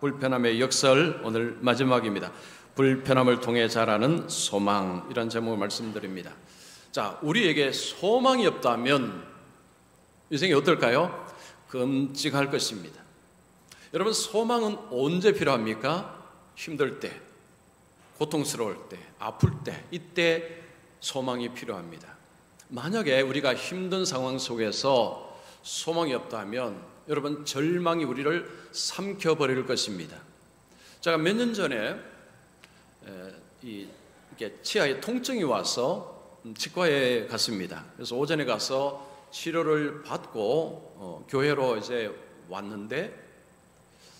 불편함의 역설 오늘 마지막입니다. 불편함을 통해 자라는 소망, 이런 제목을 말씀드립니다. 자, 우리에게 소망이 없다면 인생이 어떨까요? 끔찍할 것입니다. 여러분, 소망은 언제 필요합니까? 힘들 때, 고통스러울 때, 아플 때, 이때 소망이 필요합니다. 만약에 우리가 힘든 상황 속에서 소망이 없다면 여러분, 절망이 우리를 삼켜버릴 것입니다. 제가 몇 년 전에 이렇게 치아에 통증이 와서 치과에 갔습니다. 그래서 오전에 가서 치료를 받고 교회로 이제 왔는데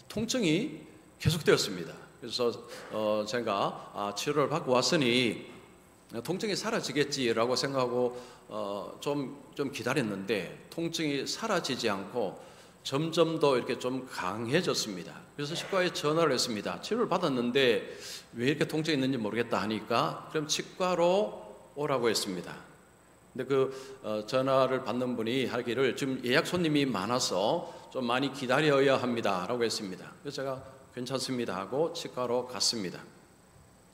통증이 계속되었습니다. 그래서 제가 치료를 받고 왔으니 통증이 사라지겠지라고 생각하고 좀 기다렸는데 통증이 사라지지 않고 점점 더 이렇게 좀 강해졌습니다. 그래서 치과에 전화를 했습니다. 치료를 받았는데 왜 이렇게 통증이 있는지 모르겠다 하니까 그럼 치과로 오라고 했습니다. 근데 그 전화를 받는 분이 하기를 지금 예약 손님이 많아서 좀 많이 기다려야 합니다 라고 했습니다. 그래서 제가 괜찮습니다 하고 치과로 갔습니다.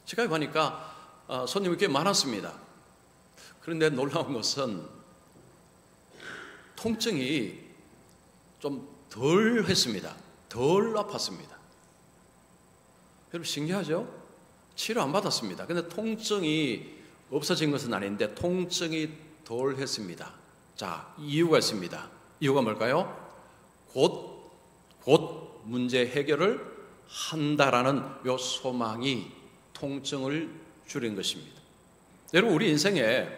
치과에 가니까 손님이 꽤 많았습니다. 그런데 놀라운 것은 통증이 좀 덜 했습니다. 덜 아팠습니다. 여러분, 신기하죠? 치료 안 받았습니다. 근데 통증이 없어진 것은 아닌데 통증이 덜 했습니다. 자, 이유가 있습니다. 이유가 뭘까요? 곧 문제 해결을 한다라는 요 소망이 통증을 줄인 것입니다. 여러분, 우리 인생에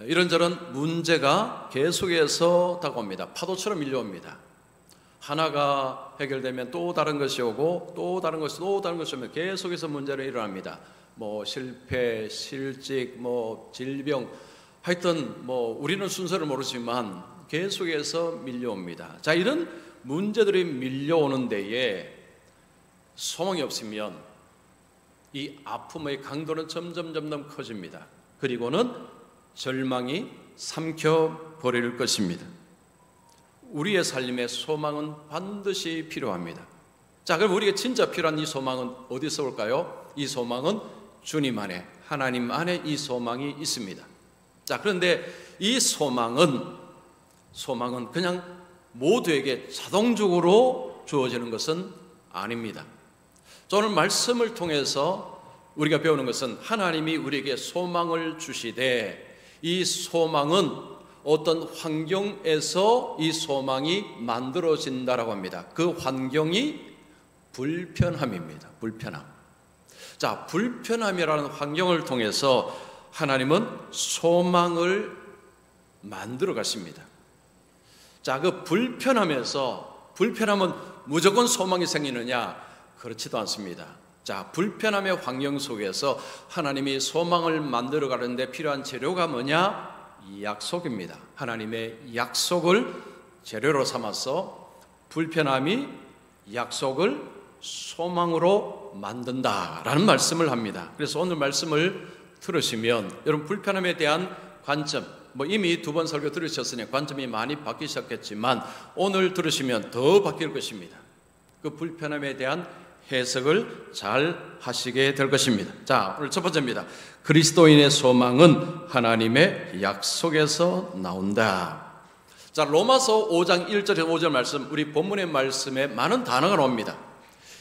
이런저런 문제가 계속해서 다가옵니다. 파도처럼 밀려옵니다. 하나가 해결되면 또 다른 것이 오고 또 다른 것이 오면 계속해서 문제는 일어납니다. 실패, 실직, 질병, 하여튼 우리는 순서를 모르지만 계속해서 밀려옵니다. 자, 이런 문제들이 밀려오는 데에 소망이 없으면 이 아픔의 강도는 점점 커집니다. 그리고는 절망이 삼켜버릴 것입니다. 우리의 삶에 소망은 반드시 필요합니다. 자, 그럼 우리에게 진짜 필요한 이 소망은 어디서 올까요? 이 소망은 주님 안에, 하나님 안에 이 소망이 있습니다. 자, 그런데 이 소망은 그냥 모두에게 자동적으로 주어지는 것은 아닙니다. 오늘 말씀을 통해서 우리가 배우는 것은 하나님이 우리에게 소망을 주시되 이 소망은 어떤 환경에서 이 소망이 만들어진다라고 합니다. 그 환경이 불편함입니다. 불편함. 자, 불편함이라는 환경을 통해서 하나님은 소망을 만들어 가십니다. 자, 그 불편함은 무조건 소망이 생기느냐? 그렇지도 않습니다. 자, 불편함의 환경 속에서 하나님이 소망을 만들어 가는데 필요한 재료가 뭐냐? 약속입니다. 하나님의 약속을 재료로 삼아서 불편함이 약속을 소망으로 만든다라는 말씀을 합니다. 그래서 오늘 말씀을 들으시면 여러분, 불편함에 대한 관점, 이미 2번 설교 들으셨으니 관점이 많이 바뀌셨겠지만 오늘 들으시면 더 바뀔 것입니다. 그 불편함에 대한 해석을 잘 하시게 될 것입니다. 자, 오늘 첫 번째입니다. 그리스도인의 소망은 하나님의 약속에서 나온다. 자, 로마서 5장 1절에서 5절 말씀, 우리 본문의 말씀에 많은 단어가 나옵니다.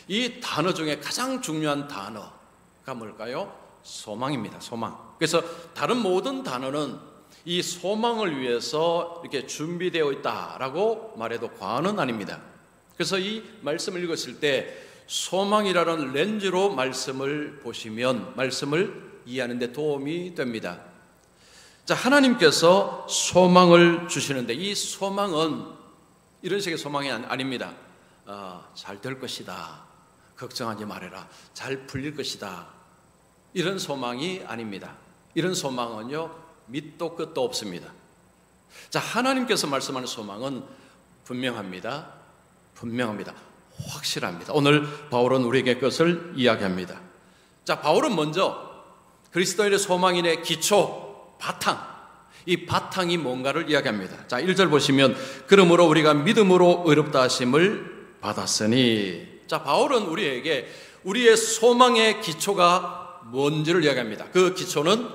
이 단어 중에 가장 중요한 단어가 뭘까요? 소망입니다. 소망. 그래서 다른 모든 단어는 이 소망을 위해서 이렇게 준비되어 있다라고 말해도 과언은 아닙니다. 그래서 이 말씀을 읽었을 때 소망이라는 렌즈로 말씀을 보시면 말씀을 이해하는 데 도움이 됩니다. 자, 하나님께서 소망을 주시는데 이 소망은 이런 식의 소망이 아닙니다. 잘 될 것이다. 걱정하지 말아라. 잘 풀릴 것이다. 이런 소망이 아닙니다. 이런 소망은요, 밑도 끝도 없습니다. 자, 하나님께서 말씀하는 소망은 분명합니다. 확실합니다. 오늘 바울은 우리에게 그것을 이야기합니다. 자, 바울은 먼저 그리스도인의 소망인의 기초, 바탕, 이 바탕이 뭔가를 이야기합니다. 자, 1절 보시면 그러므로 우리가 믿음으로 의롭다 하심을 받았으니, 자, 바울은 우리에게 우리의 소망의 기초가 뭔지를 이야기합니다. 그 기초는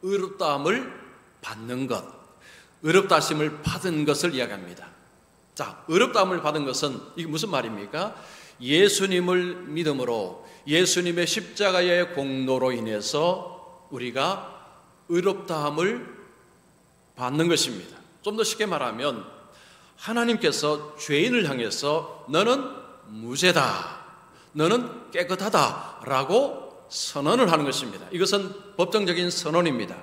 의롭다함을 받는 것, 의롭다 하심을 받은 것을 이야기합니다. 자, 의롭다함을 받은 것은 이게 무슨 말입니까? 예수님을 믿음으로, 예수님의 십자가의 공로로 인해서 우리가 의롭다함을 받는 것입니다. 좀 더 쉽게 말하면 하나님께서 죄인을 향해서 너는 무죄다, 너는 깨끗하다 라고 선언을 하는 것입니다. 이것은 법정적인 선언입니다.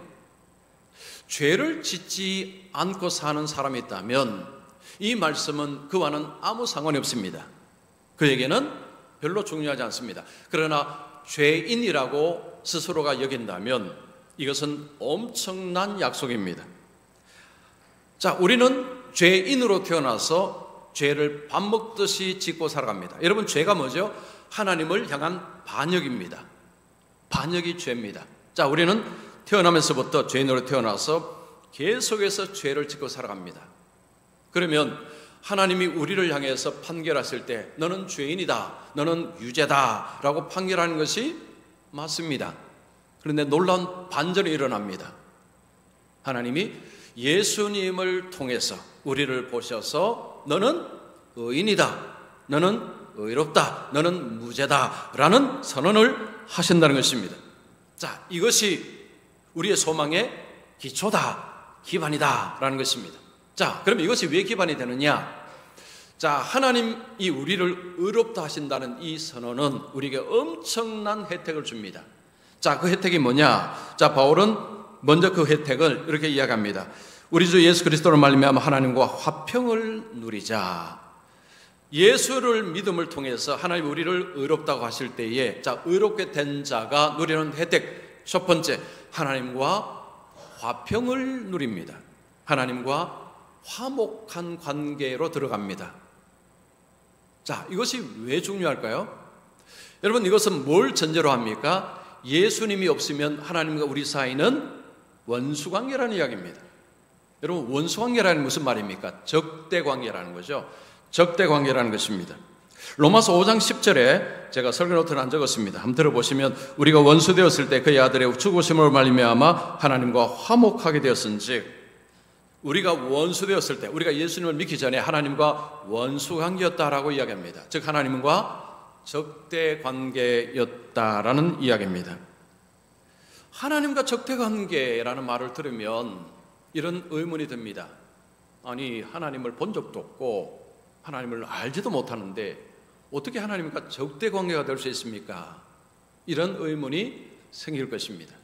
죄를 짓지 않고 사는 사람이 있다면 이 말씀은 그와는 아무 상관이 없습니다. 그에게는 별로 중요하지 않습니다. 그러나 죄인이라고 스스로가 여긴다면 이것은 엄청난 약속입니다. 자, 우리는 죄인으로 태어나서 죄를 밥 먹듯이 짓고 살아갑니다. 여러분, 죄가 뭐죠? 하나님을 향한 반역입니다. 반역이 죄입니다. 자, 우리는 태어나면서부터 죄인으로 태어나서 계속해서 죄를 짓고 살아갑니다. 그러면 하나님이 우리를 향해서 판결하실 때 너는 죄인이다, 너는 유죄다 라고 판결하는 것이 맞습니다. 그런데 놀라운 반전이 일어납니다. 하나님이 예수님을 통해서 우리를 보셔서 너는 의인이다, 너는 의롭다, 너는 무죄다 라는 선언을 하신다는 것입니다. 자, 이것이 우리의 소망의 기초다, 기반이다 라는 것입니다. 자, 그럼 이것이 왜 기반이 되느냐? 자, 하나님이 우리를 의롭다 하신다는 이 선언은 우리에게 엄청난 혜택을 줍니다. 자, 그 혜택이 뭐냐? 자, 바울은 먼저 그 혜택을 이렇게 이야기합니다. 우리 주 예수 그리스도로 말미암아 하나님과 화평을 누리자. 예수를 믿음을 통해서 하나님 우리를 의롭다고 하실 때에, 자, 의롭게 된 자가 누리는 혜택 첫 번째, 하나님과 화평을 누립니다. 하나님과 화목한 관계로 들어갑니다. 자, 이것이 왜 중요할까요? 여러분, 이것은 뭘 전제로 합니까? 예수님이 없으면 하나님과 우리 사이는 원수관계라는 이야기입니다. 여러분, 원수관계라는 무슨 말입니까? 적대관계라는 거죠. 적대관계라는 것입니다. 로마서 5장 10절에 제가 설교노트를 안 적었습니다. 한번 들어보시면, 우리가 원수되었을 때 그의 아들의 죽으심으로 말미암아 하나님과 화목하게 되었은즉, 우리가 원수되었을 때, 우리가 예수님을 믿기 전에 하나님과 원수관계였다라고 이야기합니다. 즉 하나님과 적대관계였다라는 이야기입니다. 하나님과 적대관계라는 말을 들으면 이런 의문이 듭니다. 아니, 하나님을 본 적도 없고 하나님을 알지도 못하는데 어떻게 하나님과 적대관계가 될 수 있습니까? 이런 의문이 생길 것입니다.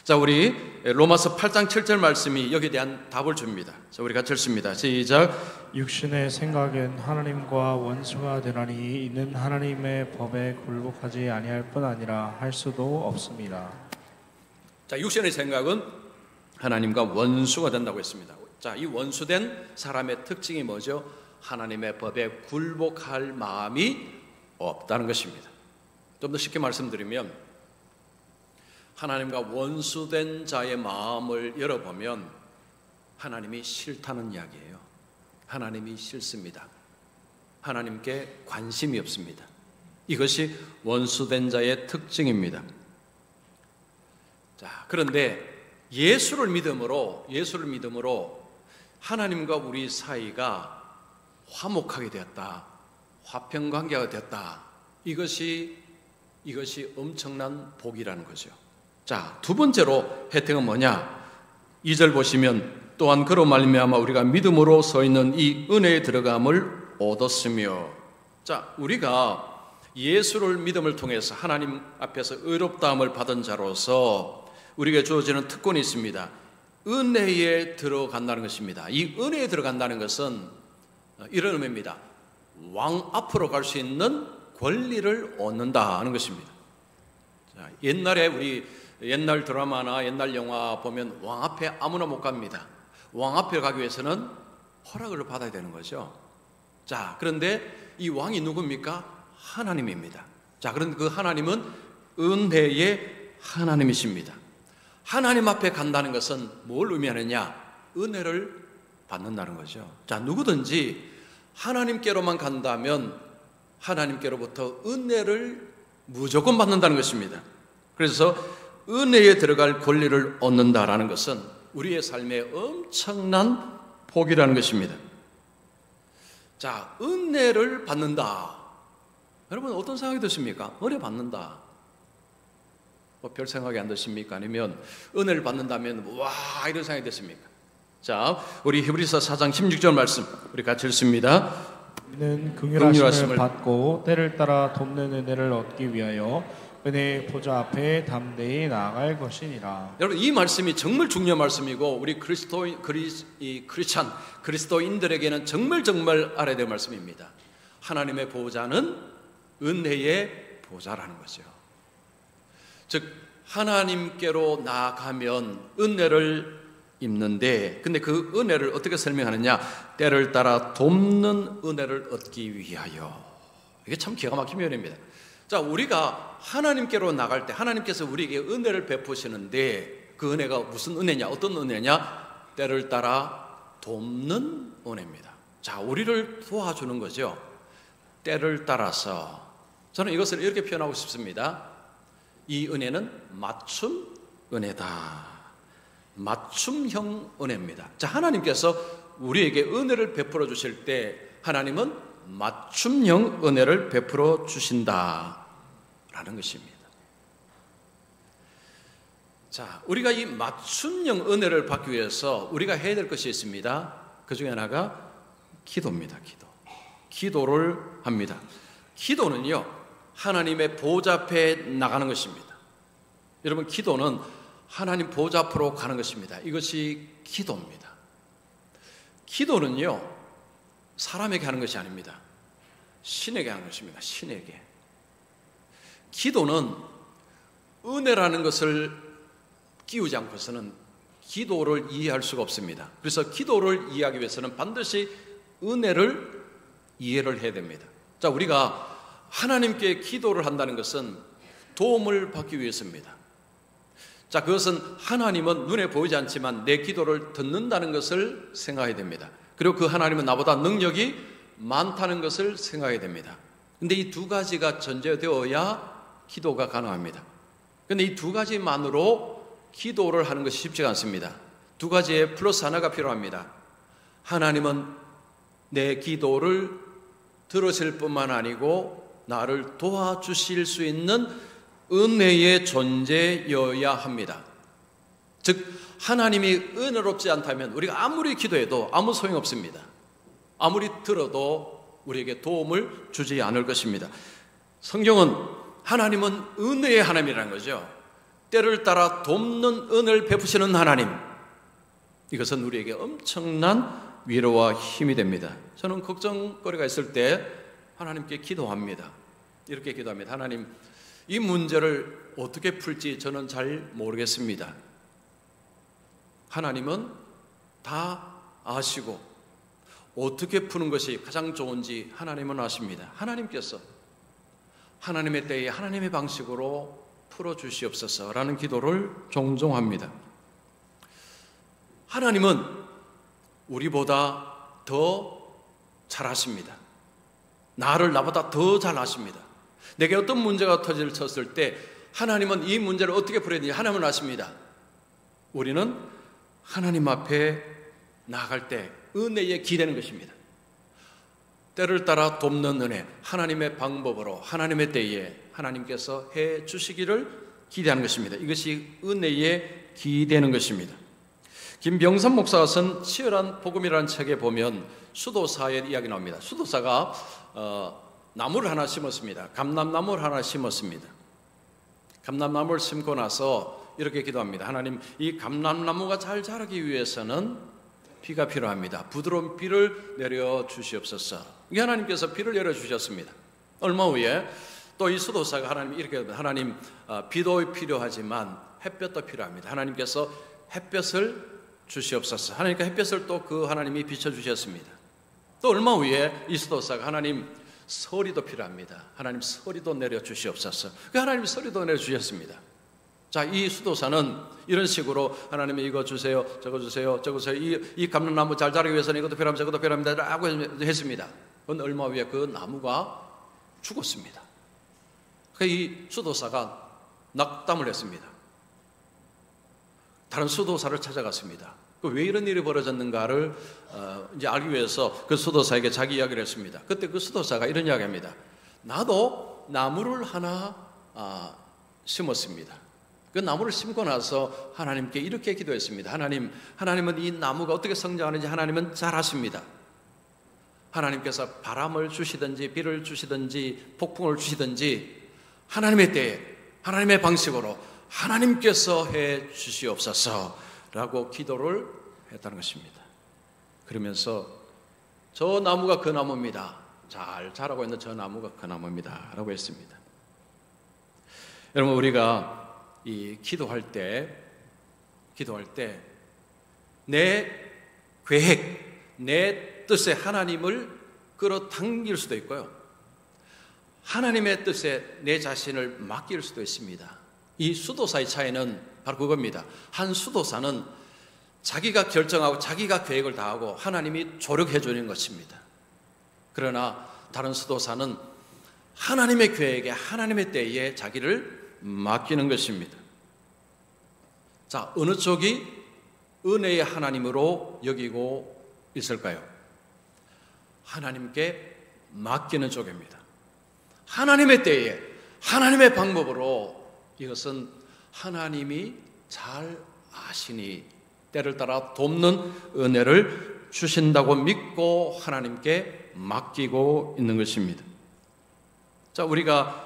자, 우리 로마서 8장 7절 말씀이 여기에 대한 답을 줍니다. 자, 우리 같이 읽습니다. 시작. 육신의 생각은 하나님과 원수가 되나니 이는 하나님의 법에 굴복하지 아니할 뿐 아니라 할 수도 없습니다. 자, 육신의 생각은 하나님과 원수가 된다고 했습니다. 자, 이 원수된 사람의 특징이 뭐죠? 하나님의 법에 굴복할 마음이 없다는 것입니다. 좀 더 쉽게 말씀드리면, 하나님과 원수된 자의 마음을 열어보면 하나님이 싫다는 이야기예요. 하나님이 싫습니다. 하나님께 관심이 없습니다. 이것이 원수된 자의 특징입니다. 자, 그런데 예수를 믿음으로 하나님과 우리 사이가 화목하게 되었다, 화평관계가 되었다. 이것이 엄청난 복이라는 거죠. 자, 두 번째로 혜택은 뭐냐? 2절 보시면, 또한 그로 말미암아 우리가 믿음으로 서 있는 이 은혜에 들어감을 얻었으며. 자, 우리가 예수를 믿음을 통해서 하나님 앞에서 의롭다함을 받은 자로서 우리에게 주어지는 특권이 있습니다. 은혜에 들어간다는 것입니다. 이 은혜에 들어간다는 것은 이런 의미입니다. 왕 앞으로 갈 수 있는 권리를 얻는다는 것입니다. 자, 옛날 드라마나 옛날 영화 보면 왕 앞에 아무나 못 갑니다. 왕 앞에 가기 위해서는 허락을 받아야 되는 거죠. 자, 그런데 이 왕이 누굽니까? 하나님입니다. 자, 그런데 그 하나님은 은혜의 하나님이십니다. 하나님 앞에 간다는 것은 뭘 의미하느냐? 은혜를 받는다는 거죠. 자, 누구든지 하나님께로만 간다면 하나님께로부터 은혜를 무조건 받는다는 것입니다. 그래서 은혜에 들어갈 권리를 얻는다라는 것은 우리의 삶에 엄청난 복이라는 것입니다. 자, 은혜를 받는다. 여러분 어떤 생각이 드십니까? 은혜 받는다. 별 생각이 안 드십니까? 아니면 은혜를 받는다면 와 이런 생각이 드십니까? 자, 우리 히브리서 4장 16절 말씀 우리 같이 읽습니다. 우리는 긍휼하심을 받고 때를 따라 돕는 은혜를 얻기 위하여 은혜의 보좌 앞에 담대히 나아갈 것이니라. 여러분 이 말씀이 정말 중요한 말씀이고 우리 그리스도인들에게는 정말 알아야 될 말씀입니다. 하나님의 보좌는 은혜의 보좌라는 거죠. 즉 하나님께로 나아가면 은혜를 입는데, 근데 그 은혜를 어떻게 설명하느냐? 때를 따라 돕는 은혜를 얻기 위하여. 이게 참 기가 막힌 표현입니다. 자, 우리가 하나님께로 나갈 때 하나님께서 우리에게 은혜를 베푸시는데 그 은혜가 무슨 은혜냐? 어떤 은혜냐? 때를 따라 돕는 은혜입니다. 자, 우리를 도와주는 거죠. 때를 따라서. 저는 이것을 이렇게 표현하고 싶습니다. 이 은혜는 맞춤 은혜다. 맞춤형 은혜입니다. 자, 하나님께서 우리에게 은혜를 베풀어 주실 때 하나님은 맞춤형 은혜를 베풀어 주신다라는 것입니다. 자, 우리가 이 맞춤형 은혜를 받기 위해서 우리가 해야 될 것이 있습니다. 그 중에 하나가 기도입니다. 기도를 합니다. 기도는요, 하나님의 보좌 앞에 나가는 것입니다. 여러분, 기도는 하나님 보좌 앞으로 가는 것입니다. 이것이 기도입니다. 기도는요, 사람에게 하는 것이 아닙니다. 신에게 하는 것입니다. 신에게. 기도는 은혜라는 것을 끼우지 않고서는 기도를 이해할 수가 없습니다. 그래서 기도를 이해하기 위해서는 반드시 은혜를 이해를 해야 됩니다. 자, 우리가 하나님께 기도를 한다는 것은 도움을 받기 위해서입니다. 자, 그것은 하나님은 눈에 보이지 않지만 내 기도를 듣는다는 것을 생각해야 됩니다. 그리고 그 하나님은 나보다 능력이 많다는 것을 생각해야 됩니다. 근데 이 두 가지가 전제되어야 기도가 가능합니다. 근데 이 두 가지만으로 기도를 하는 것이 쉽지가 않습니다. 두 가지에 플러스 하나가 필요합니다. 하나님은 내 기도를 들으실 뿐만 아니고 나를 도와주실 수 있는 은혜의 존재여야 합니다. 즉 하나님이 은혜롭지 않다면 우리가 아무리 기도해도 아무 소용이 없습니다. 아무리 들어도 우리에게 도움을 주지 않을 것입니다. 성경은 하나님은 은혜의 하나님이라는 거죠. 때를 따라 돕는 은혜를 베푸시는 하나님, 이것은 우리에게 엄청난 위로와 힘이 됩니다. 저는 걱정거리가 있을 때 하나님께 기도합니다. 이렇게 기도합니다. 하나님, 이 문제를 어떻게 풀지 저는 잘 모르겠습니다. 하나님은 다 아시고 어떻게 푸는 것이 가장 좋은지 하나님은 아십니다. 하나님께서 하나님의 때에 하나님의 방식으로 풀어주시옵소서라는 기도를 종종 합니다. 하나님은 우리보다 더 잘하십니다. 나보다 더 잘 아십니다. 내게 어떤 문제가 터졌을 때 하나님은 이 문제를 어떻게 풀어야 되는지 하나님은 아십니다. 우리는 하나님 앞에 나아갈 때 은혜에 기대는 것입니다. 때를 따라 돕는 은혜, 하나님의 방법으로 하나님의 때에 하나님께서 해 주시기를 기대하는 것입니다. 이것이 은혜에 기대는 것입니다. 김병선 목사가 쓴 치열한 복음이라는 책에 보면 수도사의 이야기 나옵니다. 수도사가 나무를 하나 심었습니다. 감람나무를 하나 심었습니다. 감람나무를 심고 나서 이렇게 기도합니다. 하나님, 이 감람나무가 잘 자라기 위해서는 비가 필요합니다. 부드러운 비를 내려 주시옵소서. 이게 하나님께서 비를 내려 주셨습니다. 얼마 후에 또 이 수도사가 하나님 이렇게 합니다. 하나님, 비도 필요하지만 햇볕도 필요합니다. 하나님께서 햇볕을 주시옵소서. 하나님께 햇볕을 또 그 하나님이 비춰주셨습니다. 또 얼마 후에 이 수도사가 하나님, 서리도 필요합니다. 하나님, 서리도 내려 주시옵소서. 그 하나님 서리도 내려 주셨습니다. 자, 이 수도사는 이런 식으로 하나님이 이거 주세요, 저거 주세요, 저거 주세요. 이 감람나무 잘 자라기 위해서는 이것도 필요합니다, 저것도 필요합니다 라고 했습니다. 그건 얼마 후에 그 나무가 죽었습니다. 이 수도사가 낙담을 했습니다. 다른 수도사를 찾아갔습니다. 왜 이런 일이 벌어졌는가를 이제 알기 위해서 그 수도사에게 자기 이야기를 했습니다. 그때 그 수도사가 이런 이야기합니다. 나도 나무를 하나 심었습니다. 그 나무를 심고 나서 하나님께 이렇게 기도했습니다. 하나님은 이 나무가 어떻게 성장하는지 하나님은 잘 아십니다. 하나님께서 바람을 주시든지 비를 주시든지 폭풍을 주시든지 하나님의 때에 하나님의 방식으로 하나님께서 해 주시옵소서 라고 기도를 했다는 것입니다. 그러면서 저 나무가 그 나무입니다. 잘 자라고 있는 저 나무가 그 나무입니다 라고 했습니다. 여러분, 우리가 이 기도할 때 내 계획, 내 뜻에 하나님을 끌어당길 수도 있고요, 하나님의 뜻에 내 자신을 맡길 수도 있습니다. 이 수도사의 차이는 바로 그겁니다. 한 수도사는 자기가 결정하고 자기가 계획을 다하고 하나님이 조력해 주는 것입니다. 그러나 다른 수도사는 하나님의 계획에 하나님의 때에 자기를 맡기는 것입니다. 자, 어느 쪽이 은혜의 하나님으로 여기고 있을까요? 하나님께 맡기는 쪽입니다. 하나님의 때에 하나님의 방법으로 이것은 하나님이 잘 아시니 때를 따라 돕는 은혜를 주신다고 믿고 하나님께 맡기고 있는 것입니다. 자, 우리가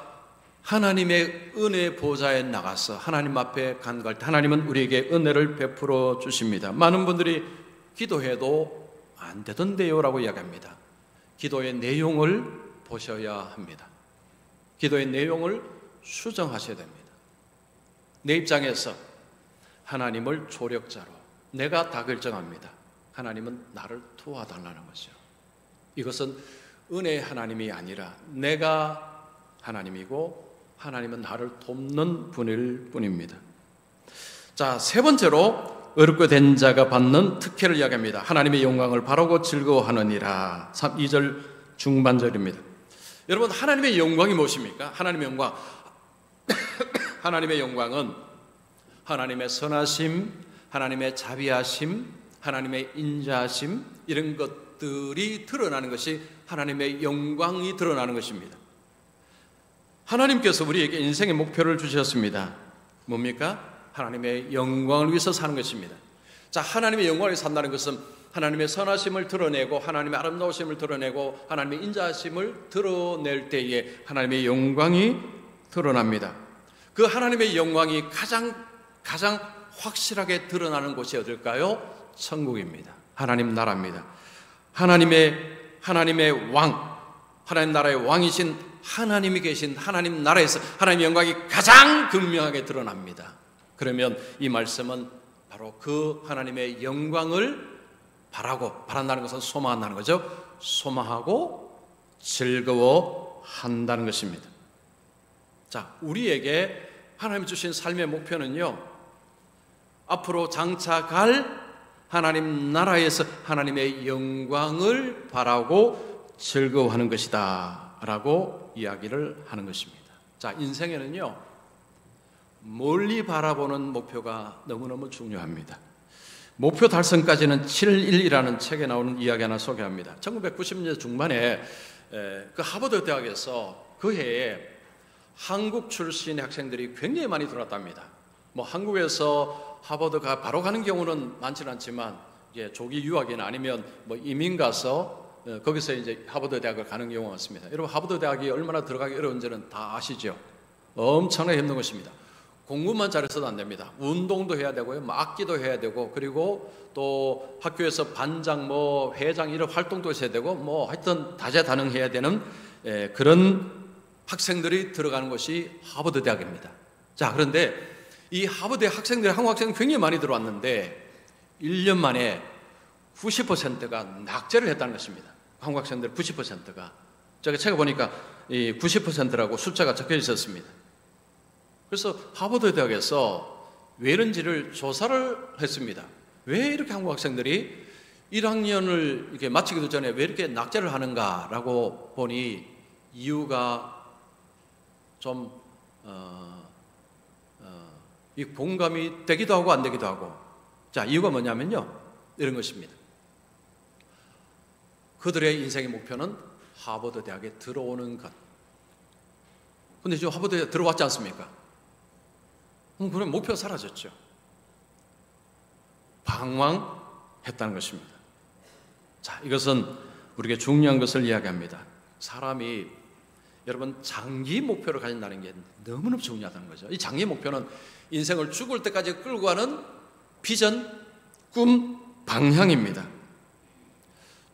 하나님의 은혜 보좌에 나가서 하나님 앞에 간구할 때 하나님은 우리에게 은혜를 베풀어 주십니다. 많은 분들이 기도해도 안 되던데요 라고 이야기합니다. 기도의 내용을 보셔야 합니다. 기도의 내용을 수정하셔야 됩니다. 내 입장에서 하나님을 조력자로 내가 다 결정합니다. 하나님은 나를 도와달라는 것이죠. 이것은 은혜의 하나님이 아니라 내가 하나님이고 하나님은 나를 돕는 분일 뿐입니다. 자, 세 번째로 어렵게 된 자가 받는 특혜를 이야기합니다. 하나님의 영광을 바라고 즐거워하느니라. 2절 중반절입니다. 여러분, 하나님의 영광이 무엇입니까? 하나님의 영광. 하나님의 영광은 하나님의 선하심, 하나님의 자비하심, 하나님의 인자하심, 이런 것들이 드러나는 것이 하나님의 영광이 드러나는 것입니다. 하나님께서 우리에게 인생의 목표를 주셨습니다. 뭡니까? 하나님의 영광을 위해서 사는 것입니다. 자, 하나님의 영광을 산다는 것은 하나님의 선하심을 드러내고 하나님의 아름다우심을 드러내고 하나님의 인자하심을 드러낼 때에 하나님의 영광이 드러납니다. 그 하나님의 영광이 가장 확실하게 드러나는 곳이 어딜까요? 천국입니다. 하나님 나라입니다. 하나님의 왕, 하나님 나라의 왕이신 하나님이 계신 하나님 나라에서 하나님의 영광이 가장 극명하게 드러납니다. 그러면 이 말씀은 바로 그 하나님의 영광을 바란다는 것은 소망한다는 거죠. 소망하고 즐거워한다는 것입니다. 자, 우리에게 하나님 주신 삶의 목표는요, 앞으로 장차갈 하나님 나라에서 하나님의 영광을 바라고 즐거워하는 것이다 라고 이야기를 하는 것입니다. 자, 인생에는요, 멀리 바라보는 목표가 너무너무 중요합니다. 목표 달성까지는 7일이라는 책에 나오는 이야기 하나 소개합니다. 1990년대 중반에 그 하버드 대학에서 그 해에 한국 출신의 학생들이 굉장히 많이 들어왔답니다. 뭐 한국에서 하버드가 바로 가는 경우는 많지는 않지만 이게 조기 유학이나 아니면 뭐 이민 가서 거기서 이제 하버드 대학을 가는 경우가 많습니다. 여러분, 하버드 대학이 얼마나 들어가기 어려운지는 다 아시죠? 엄청나게 힘든 것입니다. 공부만 잘해서도 안 됩니다. 운동도 해야 되고요, 악기도 해야 되고, 그리고 또 학교에서 반장, 뭐 회장 이런 활동도 해야 되고, 뭐 하여튼 다재다능해야 되는 그런 학생들이 들어가는 곳이 하버드 대학입니다. 자, 그런데 이 하버드 학생들이, 한국 학생들이 굉장히 많이 들어왔는데 1년 만에 90%가 낙제를 했다는 것입니다. 한국 학생들 90%가. 제가 책에 보니까 이 90%라고 숫자가 적혀 있었습니다. 그래서 하버드 대학에서 왜 이런지를 조사를 했습니다. 왜 이렇게 한국 학생들이 1학년을 이렇게 마치기도 전에 왜 이렇게 낙제를 하는가라고 보니 이유가 좀 이 공감이 되기도 하고 안 되기도 하고. 자, 이유가 뭐냐면요, 이런 것입니다. 그들의 인생의 목표는 하버드 대학에 들어오는 것. 근데 지금 하버드 대학에 들어왔지 않습니까? 그럼 목표가 사라졌죠. 방황했다는 것입니다. 자, 이것은 우리에게 중요한 것을 이야기합니다. 사람이, 여러분, 장기 목표를 가진다는 게 너무너무 중요하다는 거죠. 이 장기 목표는 인생을 죽을 때까지 끌고 가는 비전, 꿈, 방향입니다.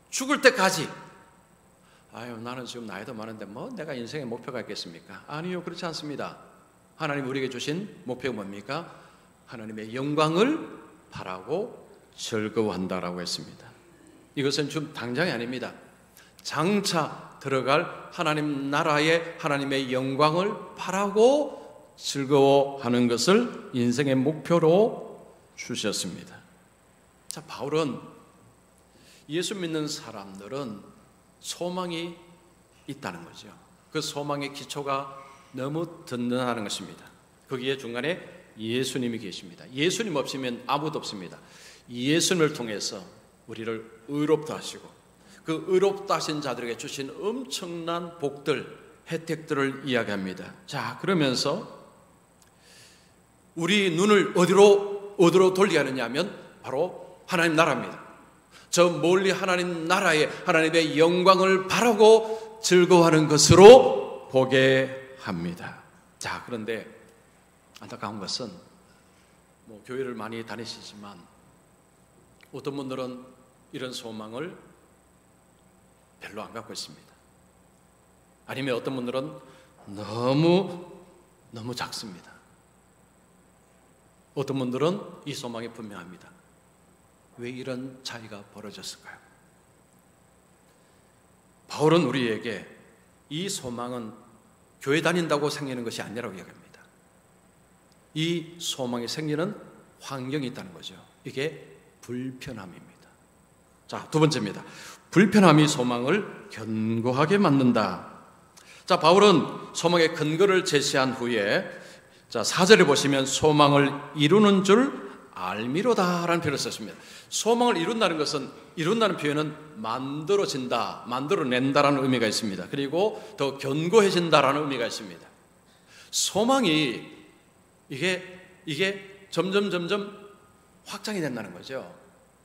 죽을 때까지, 아유, 나는 지금 나이도 많은데 뭐 내가 인생의 목표가 있겠습니까? 아니요, 그렇지 않습니다. 하나님 우리에게 주신 목표가 뭡니까? 하나님의 영광을 바라고 즐거워한다라고 했습니다. 이것은 좀 당장이 아닙니다. 장차 들어갈 하나님 나라의 하나님의 영광을 바라고 즐거워하는 것을 인생의 목표로 주셨습니다. 자, 바울은 예수 믿는 사람들은 소망이 있다는 거죠. 그 소망의 기초가 너무 든든하는 것입니다. 거기에 중간에 예수님이 계십니다. 예수님 없이면 아무도 없습니다. 예수님을 통해서 우리를 의롭다 하시고 그 의롭다 하신 자들에게 주신 엄청난 복들, 혜택들을 이야기합니다. 자, 그러면서 우리 눈을 어디로 돌리게 하느냐 하면 바로 하나님 나라입니다. 저 멀리 하나님 나라에 하나님의 영광을 바라고 즐거워하는 것으로 보게 합니다. 자, 그런데 안타까운 것은 교회를 많이 다니시지만 어떤 분들은 이런 소망을 별로 안 갖고 있습니다. 아니면 어떤 분들은 너무 작습니다. 어떤 분들은 이 소망이 분명합니다. 왜 이런 차이가 벌어졌을까요? 바울은 우리에게 이 소망은 교회 다닌다고 생기는 것이 아니라고 이야기합니다. 이 소망이 생기는 환경이 있다는 거죠. 이게 불편함입니다. 자, 두 번째입니다. 불편함이 소망을 견고하게 만든다. 자, 바울은 소망의 근거를 제시한 후에, 자, 4절에 보시면 소망을 이루는 줄 알미로다라는 표현을 썼습니다. 소망을 이룬다는 것은, 이룬다는 표현은 만들어진다, 만들어낸다라는 의미가 있습니다. 그리고 더 견고해진다라는 의미가 있습니다. 소망이 이게 점점 확장이 된다는 거죠.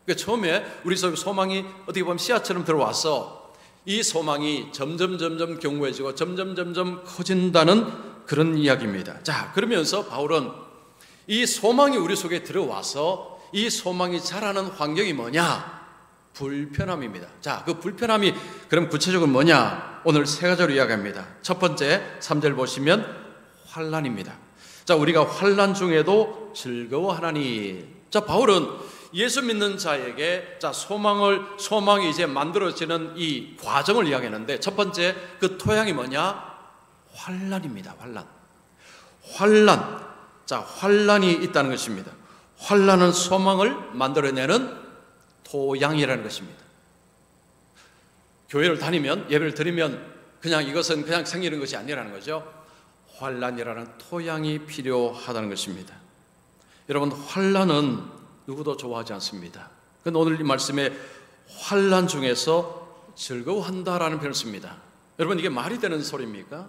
그러니까 처음에 우리 속에 소망이 어떻게 보면 씨앗처럼 들어와서 이 소망이 점점 견고해지고 점점 커진다는 그런 이야기입니다. 자, 그러면서 바울은 이 소망이 우리 속에 들어와서 이 소망이 자라는 환경이 뭐냐? 불편함입니다. 자, 그 불편함이 그럼 구체적으로 뭐냐? 오늘 세 가지로 이야기합니다. 첫 번째 3절 보시면 환난입니다. 자, 우리가 환난 중에도 즐거워하나니. 자, 바울은 예수 믿는 자에게 자, 소망이 이제 만들어지는 이 과정을 이야기하는데 첫 번째 그 토양이 뭐냐? 환난입니다. 환난. 자, 환난이 있다는 것입니다. 환난은 소망을 만들어내는 토양이라는 것입니다. 교회를 다니면, 예배를 드리면 이것은 그냥 생기는 것이 아니라는 거죠. 환난이라는 토양이 필요하다는 것입니다. 여러분, 환난은 누구도 좋아하지 않습니다. 그런데 오늘 이 말씀에 환난 중에서 즐거워한다라는 표현을 씁니다. 여러분, 이게 말이 되는 소리입니까?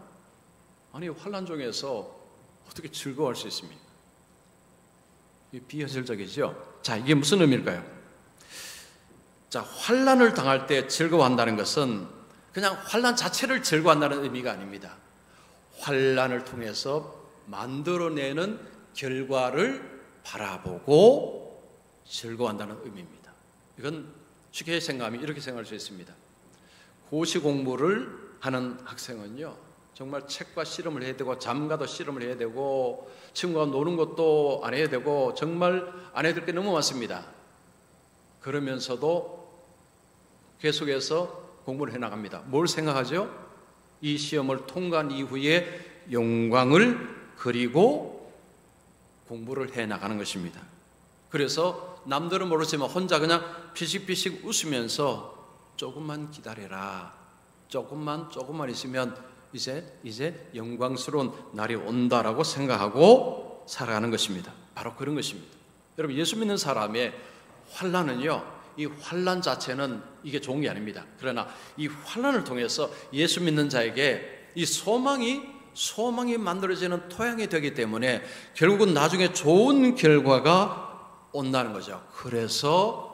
아니, 환난 중에서 어떻게 즐거워할 수 있습니까? 이게 비현실적이죠. 자, 이게 무슨 의미일까요? 자, 환난을 당할 때 즐거워한다는 것은 그냥 환난 자체를 즐거워한다는 의미가 아닙니다. 환난을 통해서 만들어내는 결과를 바라보고 즐거워한다는 의미입니다. 이건 쉽게 생각하면 이렇게 생각할 수 있습니다. 고시 공부를 하는 학생은요, 정말 책과 씨름을 해야 되고 잠가도 씨름을 해야 되고 친구와 노는 것도 안 해야 되고 정말 안 해야 될 게 너무 많습니다. 그러면서도 계속해서 공부를 해나갑니다. 뭘 생각하죠? 이 시험을 통과한 이후에 영광을 그리고 공부를 해나가는 것입니다. 그래서 남들은 모르지만 혼자 그냥 피식피식 웃으면서 조금만 기다려라, 조금만 있으면 이제 영광스러운 날이 온다라고 생각하고 살아가는 것입니다. 바로 그런 것입니다. 여러분, 예수 믿는 사람의 환난은요, 이 환난 자체는 이게 좋은 게 아닙니다. 그러나 이 환난을 통해서 예수 믿는 자에게 이 소망이 만들어지는 토양이 되기 때문에 결국은 나중에 좋은 결과가 온다는 거죠. 그래서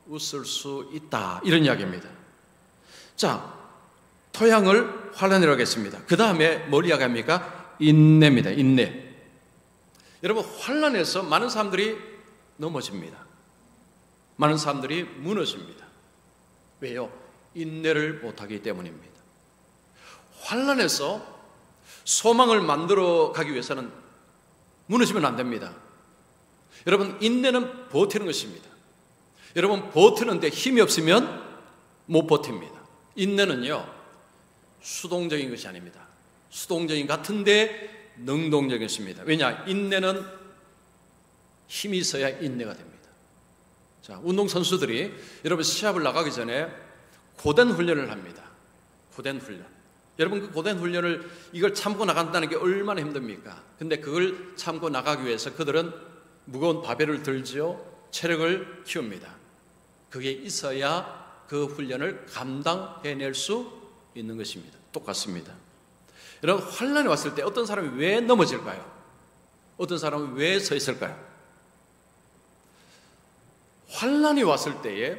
웃을 수 있다, 이런 이야기입니다. 자, 토양을 환난이라고 했습니다. 그 다음에 뭘 이야기합니까? 인내입니다. 인내. 여러분, 환난에서 많은 사람들이 넘어집니다. 많은 사람들이 무너집니다. 왜요? 인내를 못하기 때문입니다. 환난에서 소망을 만들어 가기 위해서는 무너지면 안 됩니다. 여러분, 인내는 버티는 것입니다. 여러분, 버티는데 힘이 없으면 못 버팁니다. 인내는요, 수동적인 것이 아닙니다. 수동적인 같은데 능동적인 것입니다. 왜냐? 인내는 힘이 있어야 인내가 됩니다. 자, 운동선수들이 여러분 시합을 나가기 전에 고된 훈련을 합니다. 고된 훈련. 여러분, 그 고된 훈련을 이걸 참고 나간다는 게 얼마나 힘듭니까? 근데 그걸 참고 나가기 위해서 그들은 무거운 바벨을 들지요, 체력을 키웁니다. 그게 있어야 그 훈련을 감당해낼 수 있는 것입니다. 똑같습니다. 여러분, 환난이 왔을 때 어떤 사람이 왜 넘어질까요? 어떤 사람은 왜 서 있을까요? 환난이 왔을 때에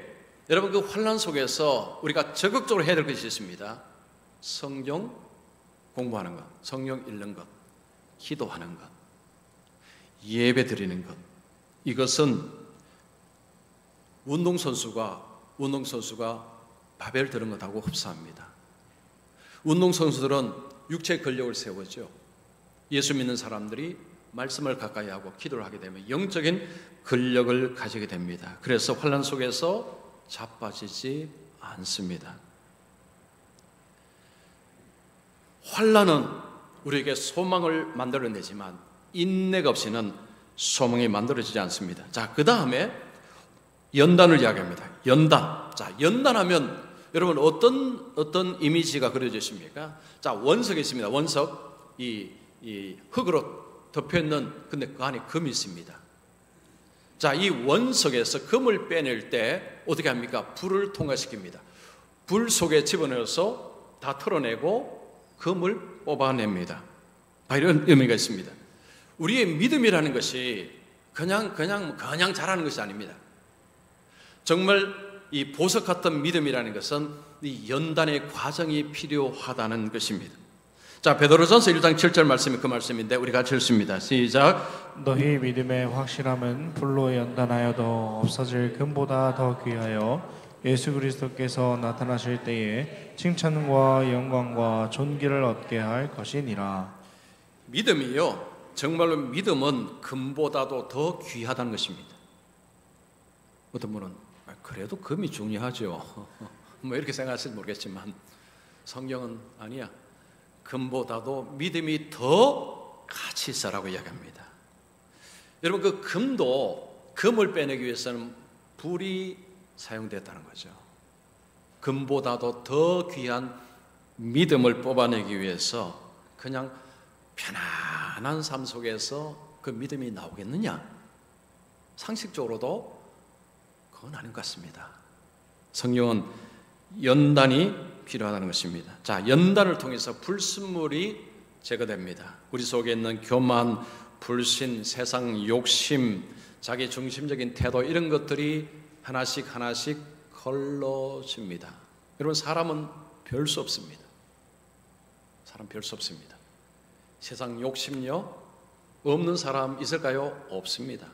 여러분, 그 환난 속에서 우리가 적극적으로 해야 될 것이 있습니다. 성경 공부하는 것, 성경 읽는 것, 기도하는 것, 예배 드리는 것. 이것은 운동선수가 바벨 드는 것하고 흡사합니다. 운동선수들은 육체의 근력을 세우죠. 예수 믿는 사람들이 말씀을 가까이 하고 기도를 하게 되면 영적인 근력을 가지게 됩니다. 그래서 환난 속에서 자빠지지 않습니다. 환난은 우리에게 소망을 만들어내지만 인내가 없이는 소망이 만들어지지 않습니다. 자, 그 다음에 연단을 이야기합니다. 연단. 자, 연단하면 여러분 어떤 이미지가 그려져 있습니까? 자, 원석이 있습니다. 원석. 이 흙으로 덮여 있는, 근데 그 안에 금이 있습니다. 자, 이 원석에서 금을 빼낼 때 어떻게 합니까? 불을 통과시킵니다. 불 속에 집어넣어서 다 털어내고 금을 뽑아냅니다. 이런 의미가 있습니다. 우리의 믿음이라는 것이 그냥 잘하는 것이 아닙니다. 정말 이 보석 같은 믿음이라는 것은 이 연단의 과정이 필요하다는 것입니다. 자, 베드로전서 1장 7절 말씀이 그 말씀인데 우리 같이 읽습니다. 시작. 너희 믿음의 확실함은 불로 연단하여도 없어질 금보다 더 귀하여 예수 그리스도께서 나타나실 때에 칭찬과 영광과 존귀를 얻게 할 것이니라. 믿음이요, 정말로 믿음은 금보다도 더 귀하다는 것입니다. 어떤 분은 그래도 금이 중요하죠, 뭐 이렇게 생각하실지 모르겠지만 성경은 아니야. 금보다도 믿음이 더 가치 있어라고 이야기합니다. 여러분, 그 금도 금을 빼내기 위해서는 불이 사용됐다는 거죠. 금보다도 더 귀한 믿음을 뽑아내기 위해서 그냥 편안한 삶 속에서 그 믿음이 나오겠느냐? 상식적으로도 그건 아닌 것 같습니다. 성경은 연단이 필요하다는 것입니다. 자, 연단을 통해서 불순물이 제거됩니다. 우리 속에 있는 교만, 불신, 세상 욕심, 자기 중심적인 태도, 이런 것들이 하나씩 걸러집니다. 여러분, 사람은 별 수 없습니다. 사람 별 수 없습니다. 세상 욕심요, 없는 사람 있을까요? 없습니다.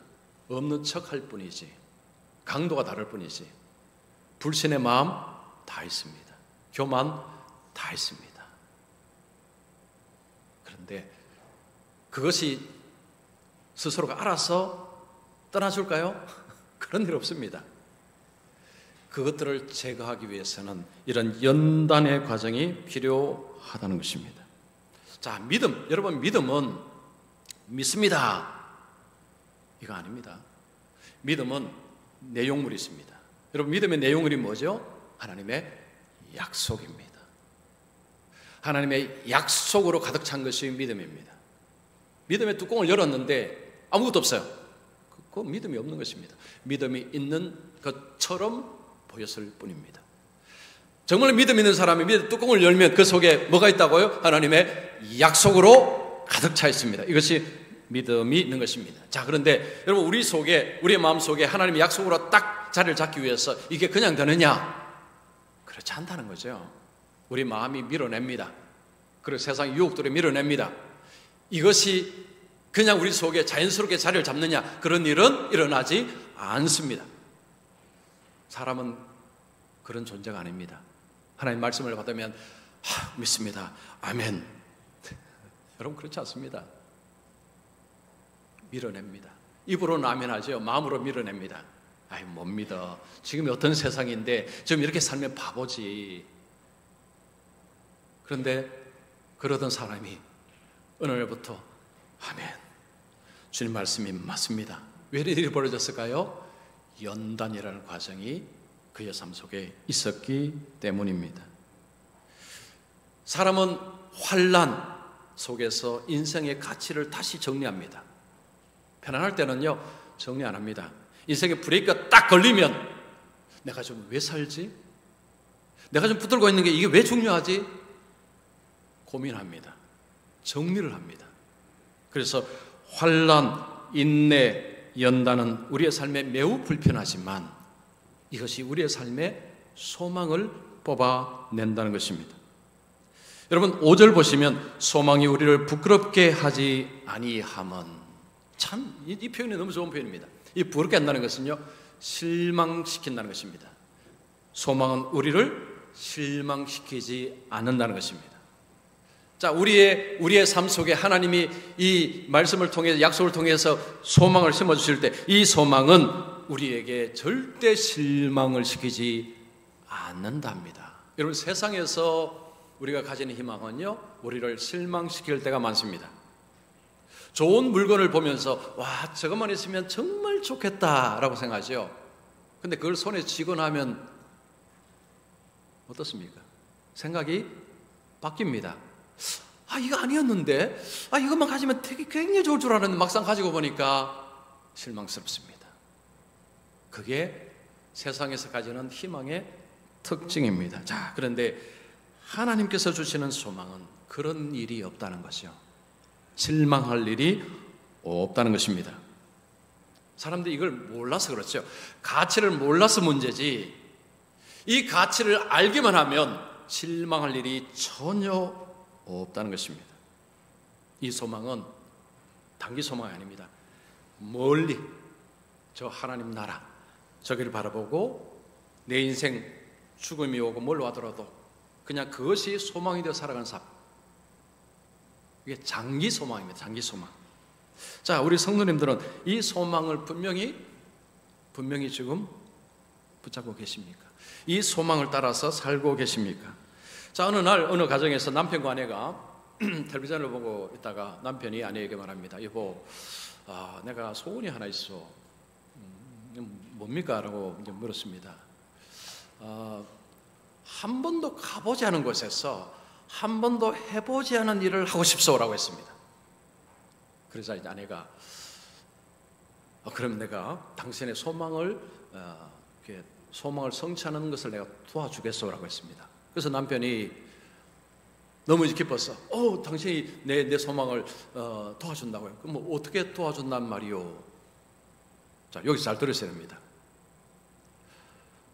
없는 척할 뿐이지, 강도가 다를 뿐이지. 불신의 마음 다 있습니다. 교만 다 있습니다. 그런데 그것이 스스로가 알아서 떠나줄까요? 그런 일 없습니다. 그것들을 제거하기 위해서는 이런 연단의 과정이 필요하다는 것입니다. 자, 믿음. 여러분, 믿음은 믿습니다, 이거 아닙니다. 믿음은 내용물이 있습니다. 여러분, 믿음의 내용물이 뭐죠? 하나님의 약속입니다. 하나님의 약속으로 가득 찬 것이 믿음입니다. 믿음의 뚜껑을 열었는데 아무것도 없어요. 그 믿음이 없는 것입니다. 믿음이 있는 것처럼 보였을 뿐입니다. 정말 믿음 있는 사람이 믿음 뚜껑을 열면 그 속에 뭐가 있다고요? 하나님의 약속으로 가득 차 있습니다. 이것이 믿음이 있는 것입니다. 자, 그런데 여러분, 우리 속에, 우리의 마음 속에 하나님의 약속으로 딱 자리를 잡기 위해서 이게 그냥 되느냐? 그렇지 않다는 거죠. 우리 마음이 밀어냅니다. 그리고 세상 유혹들이 밀어냅니다. 이것이 그냥 우리 속에 자연스럽게 자리를 잡느냐? 그런 일은 일어나지 않습니다. 사람은 그런 존재가 아닙니다. 하나님 말씀을 받으면 믿습니다. 아멘. 여러분, 그렇지 않습니다. 밀어냅니다. 입으로는 아멘 하죠. 마음으로 밀어냅니다. 아이, 못 믿어. 지금이 어떤 세상인데 지금 이렇게 살면 바보지. 그런데 그러던 사람이 어느 날부터 아멘, 주님 말씀이 맞습니다. 왜 이런 일이 벌어졌을까요? 연단이라는 과정이 그의 삶 속에 있었기 때문입니다. 사람은 환난 속에서 인생의 가치를 다시 정리합니다. 편안할 때는요, 정리 안 합니다. 인생의 브레이크가 딱 걸리면 내가 좀 왜 살지? 내가 좀 붙들고 있는 게 이게 왜 중요하지? 고민합니다. 정리를 합니다. 그래서 환난, 인내, 연단은 우리의 삶에 매우 불편하지만 이것이 우리의 삶에 소망을 뽑아낸다는 것입니다. 여러분, 5절 보시면 소망이 우리를 부끄럽게 하지 아니함은, 참 이 표현이 너무 좋은 표현입니다. 이 부끄럽게 한다는 것은요, 실망시킨다는 것입니다. 소망은 우리를 실망시키지 않는다는 것입니다. 자, 우리의 삶 속에 하나님이 이 말씀을 통해서, 약속을 통해서 소망을 심어주실 때 이 소망은 우리에게 절대 실망을 시키지 않는답니다. 여러분, 세상에서 우리가 가지는 희망은요, 우리를 실망시킬 때가 많습니다. 좋은 물건을 보면서 와, 저것만 있으면 정말 좋겠다라고 생각하죠. 근데 그걸 손에 쥐고 나면 어떻습니까? 생각이 바뀝니다. 아, 이거 아니었는데, 아, 이것만 가지면 되게 굉장히 좋을 줄 알았는데 막상 가지고 보니까 실망스럽습니다. 그게 세상에서 가지는 희망의 특징입니다. 자, 그런데 하나님께서 주시는 소망은 그런 일이 없다는 것이요, 실망할 일이 없다는 것입니다. 사람들이 이걸 몰라서 그렇죠. 가치를 몰라서 문제지, 이 가치를 알기만 하면 실망할 일이 전혀 없다는 것입니다. 이 소망은 단기 소망이 아닙니다. 멀리 저 하나님 나라 저기를 바라보고 내 인생 죽음이 오고 뭘 와더라도 그냥 그것이 소망이 되어 살아가는 삶, 이게 장기 소망입니다. 장기 소망. 자, 우리 성도님들은 이 소망을 분명히 지금 붙잡고 계십니까? 이 소망을 따라서 살고 계십니까? 자, 어느 날 어느 가정에서 남편과 아내가 텔레비전을 보고 있다가 남편이 아내에게 말합니다. 여보, 내가 소원이 하나 있어. 뭡니까? 라고 이제 물었습니다. 한 번도 가보지 않은 곳에서 한 번도 해보지 않은 일을 하고 싶소라고 했습니다. 그래서 이제 아내가 그럼 내가 당신의 소망을 성취하는 것을 내가 도와주겠소라고 했습니다. 그래서 남편이 너무 기뻤어. 당신이 내 소망을 도와준다고요. 그럼 뭐 어떻게 도와준단 말이요? 자, 여기서 잘 들으셔야 됩니다.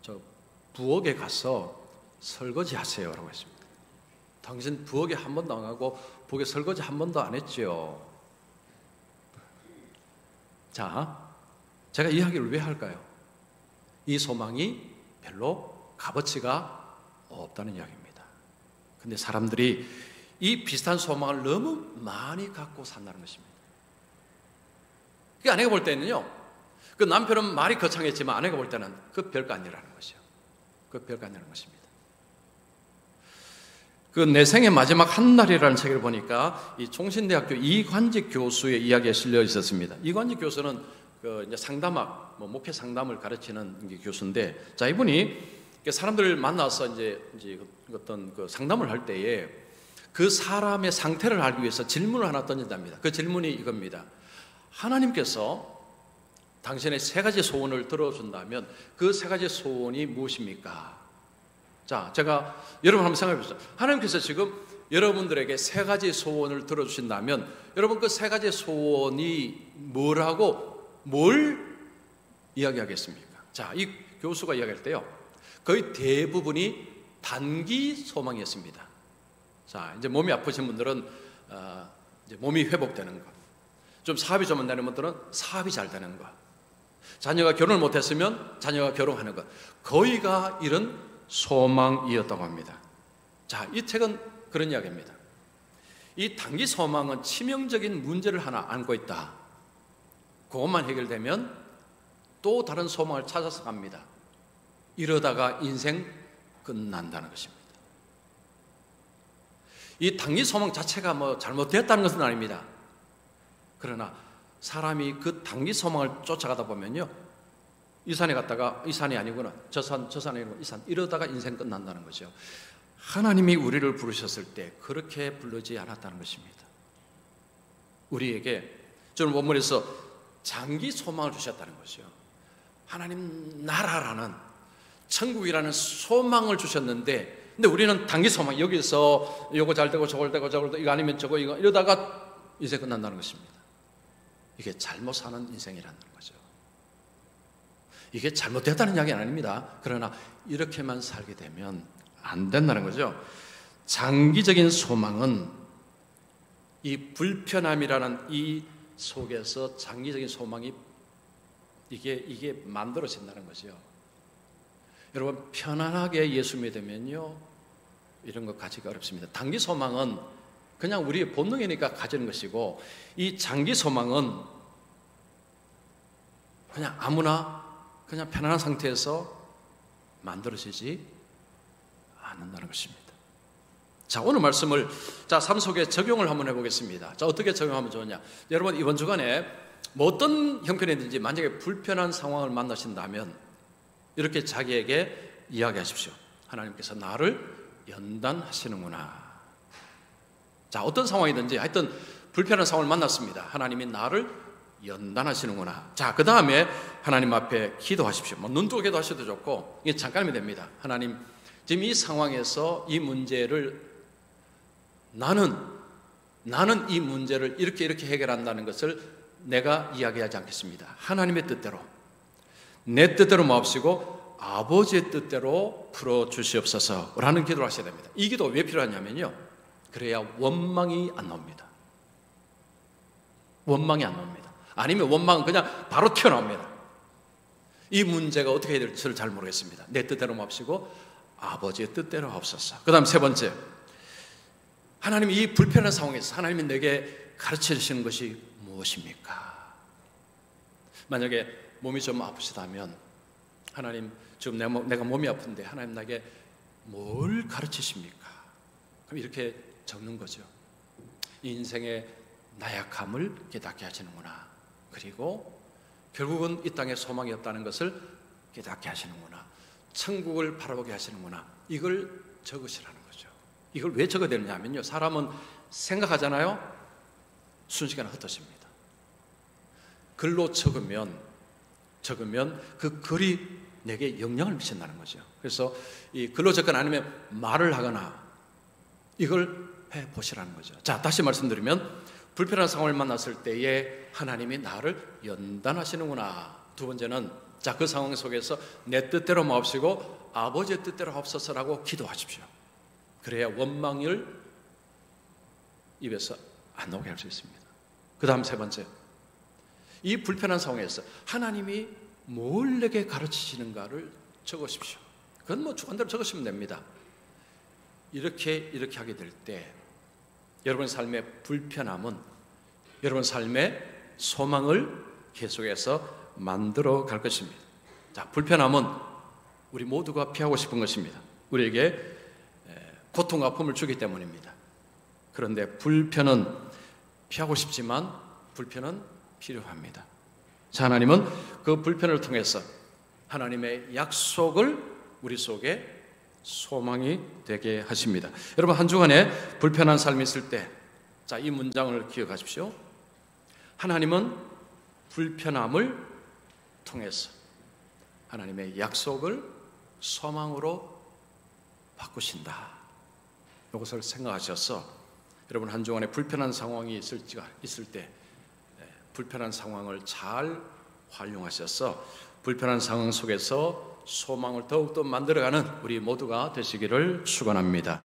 저 부엌에 가서 설거지 하세요라고 했습니다. 당신 부엌에 한 번도 안 가고 부엌에 설거지 한 번도 안 했죠. 자, 제가 이 이야기를 왜 할까요? 이 소망이 별로 값어치가 없다는 이야기입니다. 근데 사람들이 이 비슷한 소망을 너무 많이 갖고 산다는 것입니다. 그 아내가 볼 때는요, 그 남편은 말이 거창했지만 아내가 볼 때는 그 별거 아니라는 것이요. 그 별거 아니라는 것입니다. 그 내 생의 마지막 한 날이라는 책을 보니까 이 총신대학교 이관직 교수의 이야기가 실려 있었습니다. 이관직 교수는 그 이제 상담학, 목회 상담을 가르치는 교수인데, 자, 이분이 사람들을 만나서 이제 어떤 그 상담을 할 때에 그 사람의 상태를 알기 위해서 질문을 하나 던진답니다. 그 질문이 이겁니다. 하나님께서 당신의 세 가지 소원을 들어준다면 그 세 가지 소원이 무엇입니까? 자, 제가 여러분 한번 생각해 보세요. 하나님께서 지금 여러분들에게 세 가지 소원을 들어주신다면 여러분 그 세 가지 소원이 뭘 이야기하겠습니까? 자, 이 교수가 이야기할 때요, 거의 대부분이 단기 소망이었습니다. 자, 이제 몸이 아프신 분들은 이제 몸이 회복되는 것, 좀 사업이 좀 안 되는 분들은 사업이 잘 되는 것, 자녀가 결혼을 못했으면 자녀가 결혼하는 것, 거의가 이런 소망이었다고 합니다. 자, 이 책은 그런 이야기입니다. 이 단기 소망은 치명적인 문제를 하나 안고 있다. 그것만 해결되면 또 다른 소망을 찾아서 갑니다. 이러다가 인생 끝난다는 것입니다. 이 단기 소망 자체가 뭐 잘못됐다는 것은 아닙니다. 그러나 사람이 그 단기 소망을 쫓아가다 보면요, 이 산에 갔다가 이 산이 아니구나, 저 산에 아니구나, 이 산, 이러다가 인생 끝난다는 거죠. 하나님이 우리를 부르셨을 때 그렇게 부르지 않았다는 것입니다. 우리에게 저는 원문에서 장기 소망을 주셨다는 것이요, 하나님 나라라는 천국이라는 소망을 주셨는데, 근데 우리는 단기 소망, 여기서 이거 잘 되고 저걸 되고 저걸 되고 이거 아니면 저거 이거 이러다가 인생 끝난다는 것입니다. 이게 잘못 사는 인생이라는 거죠. 이게 잘못됐다는 이야기는 아닙니다. 그러나 이렇게만 살게 되면 안 된다는 거죠. 장기적인 소망은 이 불편함이라는 이 속에서 장기적인 소망이 이게 만들어진다는 거죠. 여러분, 편안하게 예수 믿으면요, 이런 거 가지기 어렵습니다. 단기 소망은 그냥 우리의 본능이니까 가지는 것이고, 이 장기 소망은 그냥 아무나 그냥 편안한 상태에서 만들어지지 않는다는 것입니다. 자, 오늘 말씀을 삶 속에 적용을 한번 해보겠습니다. 자, 어떻게 적용하면 좋으냐? 여러분, 이번 주간에 뭐 어떤 형편이든지 만약에 불편한 상황을 만나신다면 이렇게 자기에게 이야기하십시오. 하나님께서 나를 연단하시는구나. 자, 어떤 상황이든지 하여튼 불편한 상황을 만났습니다. 하나님이 나를 연단하시는구나. 자, 그 다음에 하나님 앞에 기도하십시오. 뭐 눈 뜨고 기도하셔도 좋고, 이게 잠깐이면 됩니다. 하나님, 지금 이 상황에서 이 문제를 나는 이 문제를 이렇게 해결한다는 것을 내가 이야기하지 않겠습니다. 하나님의 뜻대로, 내 뜻대로 마옵시고 아버지의 뜻대로 풀어주시옵소서 라는 기도를 하셔야 됩니다. 이 기도 왜 필요하냐면요, 그래야 원망이 안 나옵니다. 원망이 안 나옵니다. 아니면 원망은 그냥 바로 튀어나옵니다. 이 문제가 어떻게 해야 될지를 잘 모르겠습니다. 내 뜻대로 마옵시고 아버지의 뜻대로 하옵소서. 그 다음 세 번째, 하나님이 이 불편한 상황에서 하나님이 내게 가르쳐 주시는 것이 무엇입니까? 만약에 몸이 좀 아프시다면, 하나님, 지금 내가 몸이 아픈데 하나님 나에게 뭘 가르치십니까? 그럼 이렇게 적는 거죠. 인생의 나약함을 깨닫게 하시는구나. 그리고 결국은 이 땅에 소망이 없다는 것을 깨닫게 하시는구나. 천국을 바라보게 하시는구나. 이걸 적으시라는 거죠. 이걸 왜 적어야 되느냐면요, 사람은 생각하잖아요. 순식간에 흩어집니다. 글로 적으면 그 글이 내게 영향을 미친다는 거죠. 그래서 이 글로 적거나 아니면 말을 하거나 이걸 해보시라는 거죠. 자, 다시 말씀드리면 불편한 상황을 만났을 때에 하나님이 나를 연단하시는구나. 두 번째는, 자, 그 상황 속에서 내 뜻대로 마옵시고 아버지의 뜻대로 하옵소서라고 기도하십시오. 그래야 원망을 입에서 안 나오게 할 수 있습니다. 그 다음 세 번째, 이 불편한 상황에서 하나님이 뭘 내게 가르치시는가를 적으십시오. 그건 뭐 주관대로 적으시면 됩니다. 이렇게 하게 될 때 여러분 삶의 불편함은 여러분 삶의 소망을 계속해서 만들어 갈 것입니다. 자, 불편함은 우리 모두가 피하고 싶은 것입니다. 우리에게 고통, 아픔을 주기 때문입니다. 그런데 불편은 피하고 싶지만 불편은 필요합니다. 자, 하나님은 그 불편을 통해서 하나님의 약속을 우리 속에 소망이 되게 하십니다. 여러분, 한 주간에 불편한 삶이 있을 때, 자, 이 문장을 기억하십시오. 하나님은 불편함을 통해서 하나님의 약속을 소망으로 바꾸신다. 이것을 생각하셔서 여러분, 한 주간에 불편한 상황이 있을 때 불편한 상황을 잘 활용하셔서 불편한 상황 속에서 소망을 더욱더 만들어가는 우리 모두가 되시기를 축원합니다.